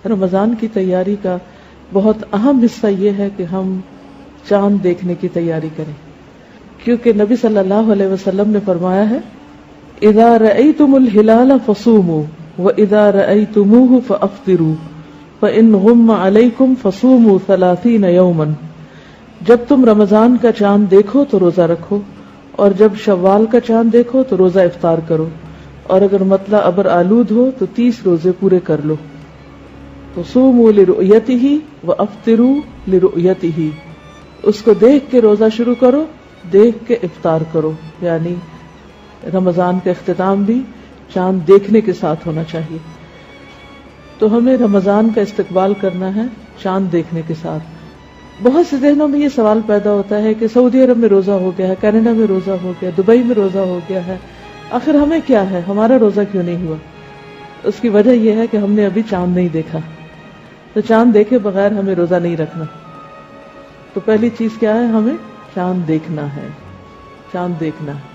رمضان کی تیاری کا بہت اہم حصہ یہ ہے کہ ہم چاند دیکھنے کی تیاری کریں، کیونکہ نبی صلی اللہ علیہ وسلم نے فرمایا ہے اذا رأيتم الهلال فصوموا واذا رأيتموه فافطروا فان غم عليكم فصوموا 30 يوما، جب تم رمضان کا چاند دیکھو تو روزہ رکھو، اور جب شوال کا چاند دیکھو تو روزہ افطار کرو، اور اگر مطلع ابر آلود ہو تو 30 روزے پورے کر لو۔ فصوموا لرؤيته وافطروا لرؤيته، اس کو دیکھ کے روزہ شروع کرو، دیکھ کے افطار کرو، یعنی رمضان کا اختتام بھی چاند دیکھنے کے ساتھ ہونا چاہیے۔ تو ہمیں رمضان کا استقبال کرنا ہے چاند دیکھنے کے ساتھ۔ بہت سے ذہنوں میں یہ سوال پیدا ہوتا ہے کہ سعودی عرب میں روزہ ہو گیا ہے، کینیڈا میں روزہ ہو گیا، دبئی میں روزہ ہو گیا ہے، آخر ہمیں کیا ہے، ہمارا روزہ کیوں نہیں ہوا؟ اس کی وجہ یہ ہے کہ ہم نے ابھی چاند نہیں دیکھا، تو چاند دیکھے بغیر ہمیں روزہ نہیں رکھنا۔ تو پہلی چیز کیا ہے؟ ہمیں چاند دیکھنا ہے، چاند دیکھنا ہے۔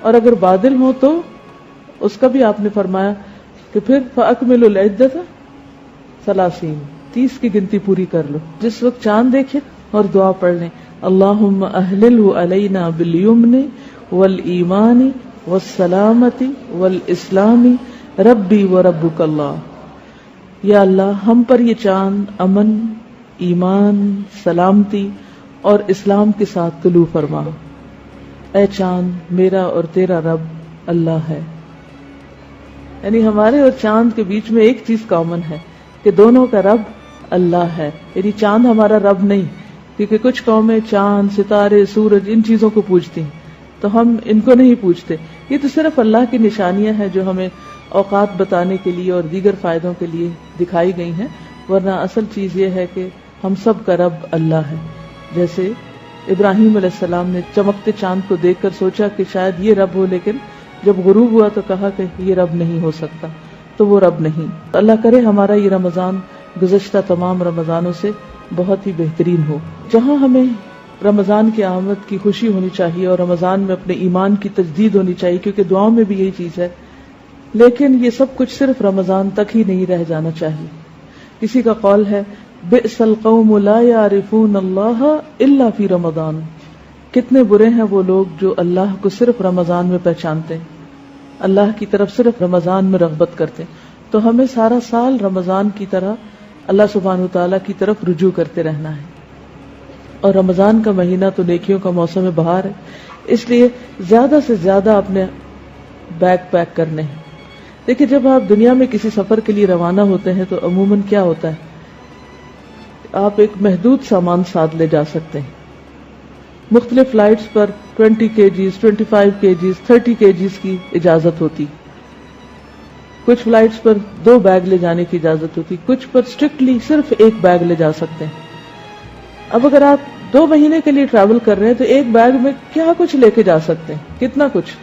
اور اگر بادل ہو تو اس کا بھی آپ نے فرمایا کہ پھر فَأَكْمِلُوا الْعِدَّةَ 30 کی گنتی پوری کر لو۔ جس وقت چاند دیکھیں اور دعا پڑھ لیں اللہم اہللہ علینا بالیمن والایمان والسلامت والاسلام ربی وربک اللہ، یا اللہ ہم پر یہ چاند امن، ایمان، سلامتی اور اسلام کے ساتھ طلوع فرما۔ اے چاند میرا اور تیرا رب اللہ ہے۔ یعنی ہمارے اور چاند کے بیچ میں ایک چیز کامن ہے کہ دونوں کا رب اللہ ہے، یعنی چاند ہمارا رب نہیں، کیونکہ کچھ قومیں چاند، ستارے، سورج ان چیزوں کو پوجتی ہیں، تو ہم ان کو نہیں پوجتے۔ یہ تو صرف اللہ کی نشانیاں ہیں جو ہمیں اوقات بتانے کے لیے اور دیگر فائدوں کے لیے دکھائی گئی ہیں، ورنہ اصل چیز یہ ہے کہ ہم سب کا رب اللہ ہے۔ جیسے ابراہیم علیہ السلام نے چمکتے چاند کو دیکھ کر سوچا کہ شاید یہ رب ہو، لیکن جب غروب ہوا تو کہا کہ یہ رب نہیں ہو سکتا، تو وہ رب نہیں۔ اللہ کرے ہمارا یہ رمضان گزشتہ تمام رمضانوں سے بہت ہی بہترین ہو، جہاں ہمیں رمضان کی آمد کی خوشی ہونی چاہیے اور رمضان میں اپنے ایمان کی تجدید ہونی چاہیے، کیونکہ دعاؤں میں بھی یہی چیز ہے۔ لیکن یہ سب کچھ صرف رمضان تک ہی نہیں رہ جانا چاہیے۔ کسی کا قول ہے بئس القوم لا یعرفون اللہ الا فی رمضان، کتنے برے ہیں وہ لوگ جو اللہ کو صرف رمضان میں پہچانتے ہیں، اللہ کی طرف صرف رمضان میں رغبت کرتے ہیں۔ تو ہمیں سارا سال رمضان کی طرح اللہ سبحانہ وتعالی کی طرف رجوع کرتے رہنا ہے۔ اور رمضان کا مہینہ تو نیکیوں کا موسم بہار ہے، اس لیے زیادہ سے زیادہ اپنے بیگ پیک کرنے ہیں۔ دیکھیں جب آپ دنیا میں کسی سفر کے لیے روانہ ہوتے ہیں تو عموماً کیا ہوتا ہے، آپ ایک محدود سامان ساتھ لے جا سکتے ہیں۔ مختلف فلائٹس پر 20 kgs 25 kgs 30 kgs کی اجازت ہوتی، کچھ فلائٹس پر 2 بیگ لے جانے کی اجازت ہوتی، کچھ پر اسٹرکٹلی صرف 1 بیگ لے جا سکتے ہیں۔ اب اگر آپ 2 مہینے کے لیے ٹریول کر رہے ہیں تو 1 بیگ میں کیا کچھ لے کے جا سکتے ہیں؟ کتنا کچھ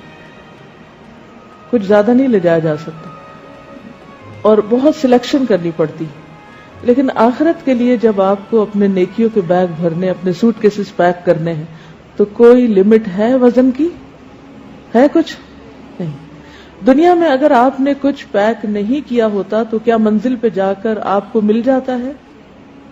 زیادہ نہیں لے جایا جا سکتا، اور بہت سلیکشن کرنی پڑتی۔ لیکن آخرت کے لیے جب آپ کو اپنے نیکیوں کے بیگ بھرنے، اپنے سوٹ کیسز پیک کرنے ہیں، تو کوئی لمٹ ہے وزن کی؟ ہے کچھ نہیں۔ دنیا میں اگر آپ نے کچھ پیک نہیں کیا ہوتا تو کیا منزل پہ جا کر آپ کو مل جاتا ہے؟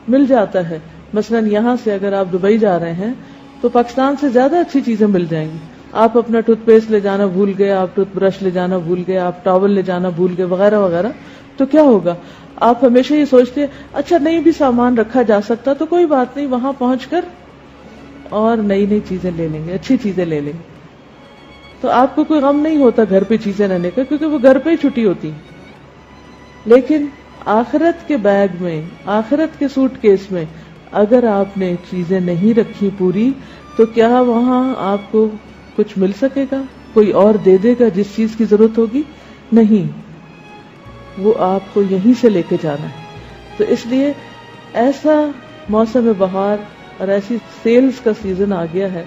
مل جاتا ہے۔ مثلا یہاں سے اگر آپ دبئی جا رہے ہیں تو پاکستان سے زیادہ اچھی چیزیں مل جائیں گی۔ آپ اپنا ٹوتھ پیسٹ لے جانا بھول گئے، آپ ٹوتھ برش لے جانا بھول گئے، آپ ٹاول لے جانا بھول گئے، وغیرہ وغیرہ، تو کیا ہوگا؟ آپ ہمیشہ یہ سوچتے ہیں اچھا نہیں بھی سامان رکھا جا سکتا تو کوئی بات نہیں، وہاں پہنچ کر اور نئی چیزیں لے لیں گے، اچھی چیزیں لے لیں گے۔ تو آپ کو کوئی غم نہیں ہوتا گھر پہ چیزیں رہنے کا، کیونکہ وہ گھر پہ ہی چھٹی ہوتی۔ لیکن آخرت کے بیگ میں، آخرت کے سوٹ کیس میں اگر آپ نے چیزیں نہیں رکھی پوری، تو کیا وہاں آپ کو کچھ مل سکے گا؟ کوئی اور دے دے گا جس چیز کی ضرورت ہوگی؟ نہیں، وہ آپ کو یہیں سے لے کے جانا ہے۔ تو اس لیے ایسا موسم بہار اور ایسی سیلز کا سیزن آ گیا ہے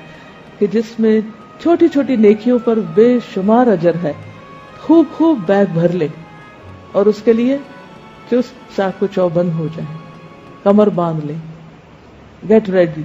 کہ جس میں چھوٹی چھوٹی نیکیوں پر بے شمار اجر ہے۔ خوب بیگ بھر لے، اور اس کے لیے چست چاقو چوبند ہو جائے، کمر باندھ لے، گیٹ ریڈی۔